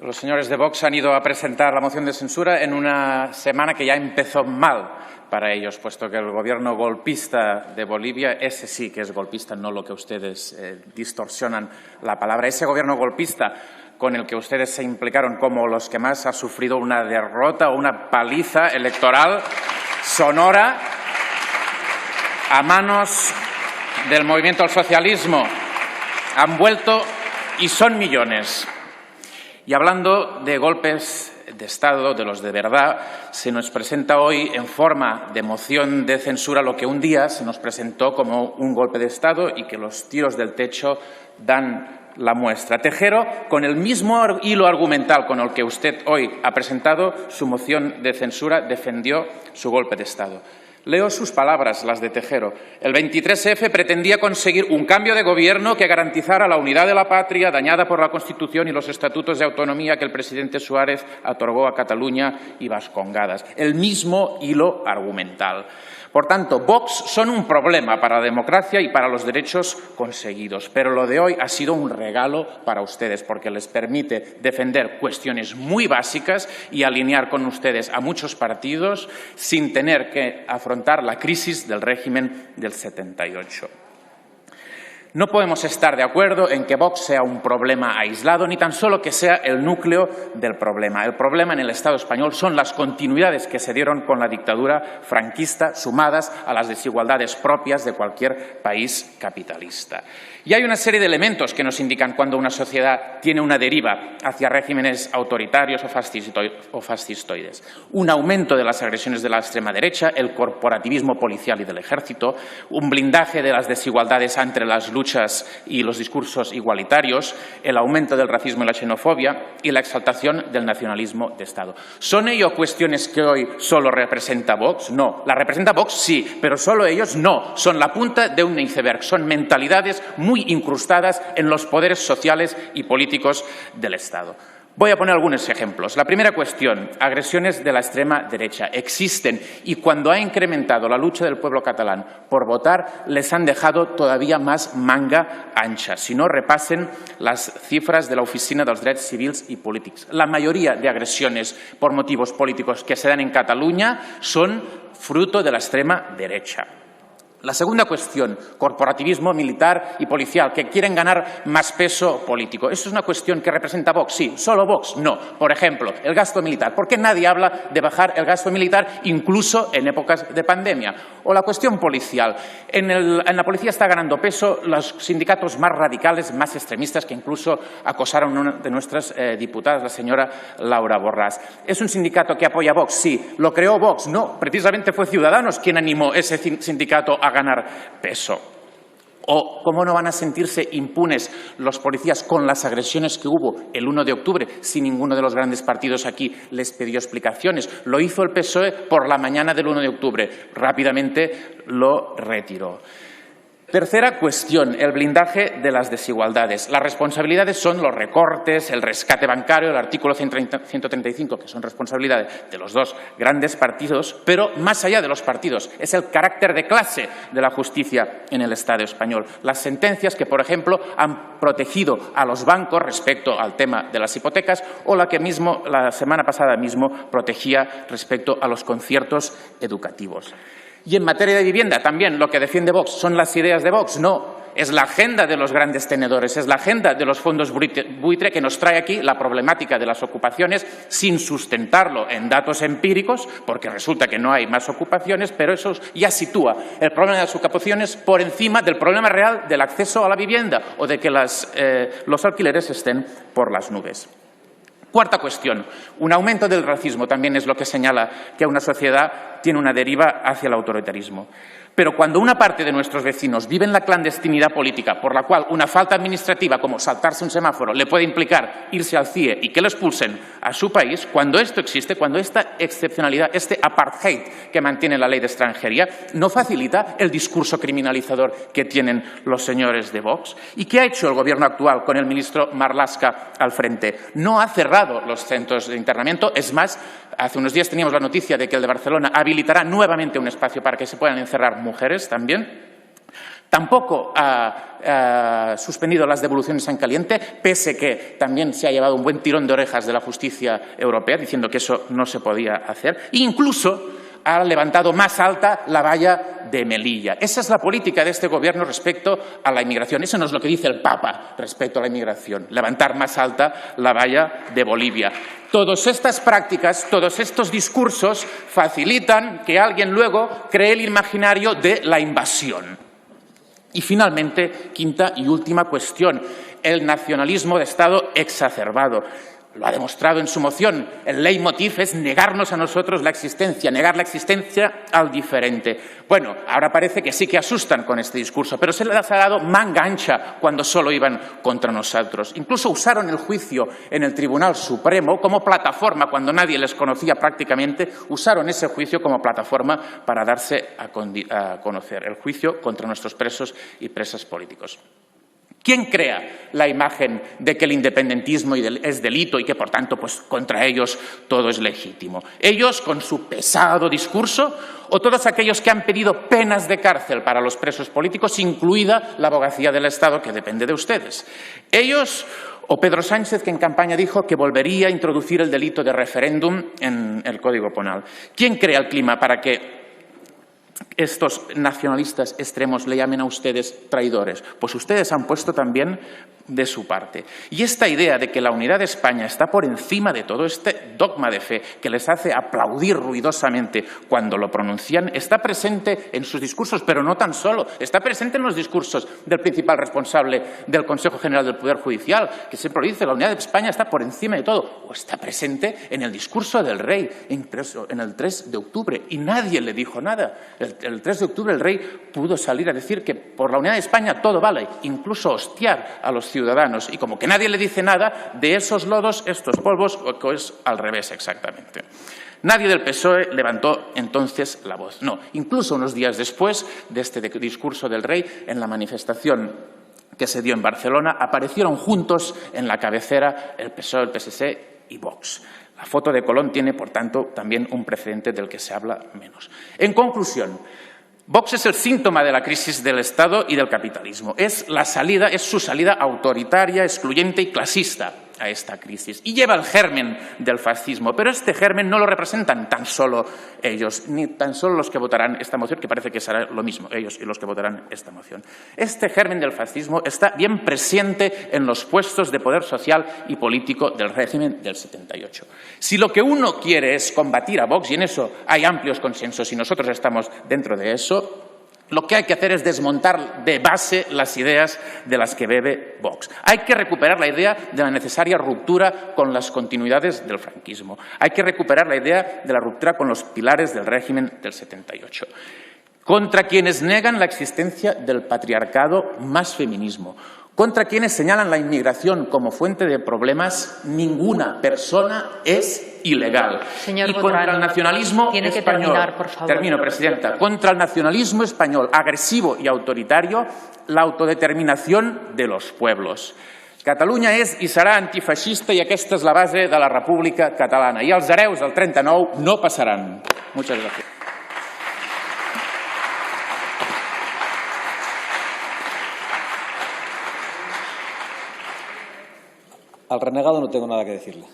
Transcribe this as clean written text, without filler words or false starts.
Los señores de Vox han ido a presentar la moción de censura en una semana que ya empezó mal para ellos, puesto que el gobierno golpista de Bolivia, ese sí que es golpista, no lo que ustedes distorsionan la palabra, ese gobierno golpista con el que ustedes se implicaron como los que más ha sufrido una derrota o una paliza electoral sonora a manos del movimiento al socialismo, han vuelto y son millones. Y hablando de golpes de Estado, de los de verdad, se nos presenta hoy en forma de moción de censura lo que un día se nos presentó como un golpe de Estado y que los tiros del techo dan la muestra. Tejero, con el mismo hilo argumental con el que usted hoy ha presentado su moción de censura, defendió su golpe de Estado. Leo sus palabras, las de Tejero. El 23F pretendía conseguir un cambio de gobierno que garantizara la unidad de la patria dañada por la Constitución y los estatutos de autonomía que el presidente Suárez otorgó a Cataluña y Vascongadas. El mismo hilo argumental. Por tanto, Vox son un problema para la democracia y para los derechos conseguidos. Pero lo de hoy ha sido un regalo para ustedes porque les permite defender cuestiones muy básicas y alinear con ustedes a muchos partidos sin tener que afrontar la crisis del régimen del 78. No podemos estar de acuerdo en que Vox sea un problema aislado, ni tan solo que sea el núcleo del problema. El problema en el Estado español son las continuidades que se dieron con la dictadura franquista, sumadas a las desigualdades propias de cualquier país capitalista. Y hay una serie de elementos que nos indican cuando una sociedad tiene una deriva hacia regímenes autoritarios o fascistoides. Un aumento de las agresiones de la extrema derecha, el corporativismo policial y del ejército, un blindaje de las desigualdades entre las luchas y los discursos igualitarios, el aumento del racismo y la xenofobia y la exaltación del nacionalismo de Estado. ¿Son ello cuestiones que hoy solo representa Vox? No. ¿La representa Vox? Sí, pero solo ellos no. Son la punta de un iceberg. Son mentalidades muy incrustadas en los poderes sociales y políticos del Estado. Voy a poner algunos ejemplos. La primera cuestión, agresiones de la extrema derecha. Existen y cuando ha incrementado la lucha del pueblo catalán por votar, les han dejado todavía más manga ancha. Si no, repasen las cifras de la Oficina dels Drets Civils i Polítics. La mayoría de agresiones por motivos políticos que se dan en Cataluña son fruto de la extrema derecha. La segunda cuestión, corporativismo militar y policial, que quieren ganar más peso político. ¿Esto es una cuestión que representa Vox? Sí. ¿Solo Vox? No. Por ejemplo, el gasto militar. ¿Por qué nadie habla de bajar el gasto militar incluso en épocas de pandemia? O la cuestión policial. En la policía está ganando peso los sindicatos más radicales, más extremistas, que incluso acosaron a una de nuestras diputadas, la señora Laura Borràs. ¿Es un sindicato que apoya a Vox? Sí. ¿Lo creó Vox? No. Precisamente fue Ciudadanos quien animó ese sindicato a ganar peso. ¿O cómo no van a sentirse impunes los policías con las agresiones que hubo el 1 de octubre si ninguno de los grandes partidos aquí les pidió explicaciones? Lo hizo el PSOE por la mañana del 1 de octubre. Rápidamente lo retiró. Tercera cuestión, el blindaje de las desigualdades. Las responsabilidades son los recortes, el rescate bancario, el artículo 135, que son responsabilidades de los dos grandes partidos, pero más allá de los partidos, es el carácter de clase de la justicia en el Estado español. Las sentencias que, por ejemplo, han protegido a los bancos respecto al tema de las hipotecas o la que la semana pasada mismo protegía respecto a los conciertos educativos. Y en materia de vivienda también lo que defiende Vox son las ideas de Vox. No, es la agenda de los grandes tenedores, es la agenda de los fondos buitre que nos trae aquí la problemática de las ocupaciones sin sustentarlo en datos empíricos, porque resulta que no hay más ocupaciones, pero eso ya sitúa el problema de las ocupaciones por encima del problema real del acceso a la vivienda o de que los alquileres estén por las nubes. Cuarta cuestión, un aumento del racismo también es lo que señala que una sociedad tiene una deriva hacia el autoritarismo. Pero cuando una parte de nuestros vecinos vive en la clandestinidad política, por la cual una falta administrativa como saltarse un semáforo le puede implicar irse al CIE y que lo expulsen a su país, cuando esto existe, cuando esta excepcionalidad, este apartheid que mantiene la ley de extranjería, no facilita el discurso criminalizador que tienen los señores de Vox. ¿Y qué ha hecho el Gobierno actual con el ministro Marlaska al frente? No ha cerrado los centros de internamiento, es más, hace unos días teníamos la noticia de que el de Barcelona habilitará nuevamente un espacio para que se puedan encerrar mujeres también. Tampoco ha suspendido las devoluciones en caliente, pese que también se ha llevado un buen tirón de orejas de la justicia europea, diciendo que eso no se podía hacer. E incluso ha levantado más alta la valla de Melilla. Esa es la política de este Gobierno respecto a la inmigración. Eso no es lo que dice el Papa respecto a la inmigración, levantar más alta la valla de Bolivia. Todas estas prácticas, todos estos discursos facilitan que alguien luego cree el imaginario de la invasión. Y finalmente, quinta y última cuestión, el nacionalismo de Estado exacerbado. Lo ha demostrado en su moción. El leitmotiv es negarnos a nosotros la existencia, negar la existencia al diferente. Bueno, ahora parece que sí que asustan con este discurso, pero se les ha dado manga ancha cuando solo iban contra nosotros. Incluso usaron el juicio en el Tribunal Supremo como plataforma, cuando nadie les conocía prácticamente, usaron ese juicio como plataforma para darse a conocer el juicio contra nuestros presos y presas políticos. ¿Quién crea la imagen de que el independentismo es delito y que, por tanto, pues, contra ellos todo es legítimo? ¿Ellos, con su pesado discurso, o todos aquellos que han pedido penas de cárcel para los presos políticos, incluida la abogacía del Estado, que depende de ustedes? ¿Ellos o Pedro Sánchez, que en campaña dijo que volvería a introducir el delito de referéndum en el Código Penal? ¿Quién crea el clima para que estos nacionalistas extremos le llamen a ustedes traidores? Pues ustedes han puesto también de su parte. Y esta idea de que la unidad de España está por encima de todo, este dogma de fe que les hace aplaudir ruidosamente cuando lo pronuncian, está presente en sus discursos, pero no tan solo. Está presente en los discursos del principal responsable del Consejo General del Poder Judicial, que siempre dice la unidad de España está por encima de todo. O está presente en el discurso del rey en el 3 de octubre y nadie le dijo nada. El 3 de octubre el rey pudo salir a decir que por la unidad de España todo vale, incluso hostiar a los ciudadanos. Y como que nadie le dice nada, de esos lodos, estos polvos, o es al revés exactamente. Nadie del PSOE levantó entonces la voz. No, incluso unos días después de este discurso del rey, en la manifestación que se dio en Barcelona, aparecieron juntos en la cabecera el PSOE, el PSC y Vox. La foto de Colón tiene, por tanto, también un precedente del que se habla menos. En conclusión, Vox es el síntoma de la crisis del Estado y del capitalismo. Es su salida autoritaria, excluyente y clasista a esta crisis. Y lleva el germen del fascismo. Pero este germen no lo representan tan solo ellos, ni tan solo los que votarán esta moción, que parece que será lo mismo, ellos y los que votarán esta moción. Este germen del fascismo está bien presente en los puestos de poder social y político del régimen del 78. Si lo que uno quiere es combatir a Vox, y en eso hay amplios consensos y nosotros estamos dentro de eso, lo que hay que hacer es desmontar de base las ideas de las que bebe Vox. Hay que recuperar la idea de la necesaria ruptura con las continuidades del franquismo. Hay que recuperar la idea de la ruptura con los pilares del régimen del 78. Contra quienes negan la existencia del patriarcado más feminismo. Contra quienes señalan la inmigración como fuente de problemas, ninguna persona es ilegal. Señor y contra el nacionalismo tiene español, que terminar, por favor. Termino, Presidenta. Contra el nacionalismo español agresivo y autoritario, la autodeterminación de los pueblos. Catalunya és i serà antifeixista i aquesta és la base de la República Catalana. I els hereus del 39 no passaran. Muchas gracias. Al renegado no tengo nada que decirle.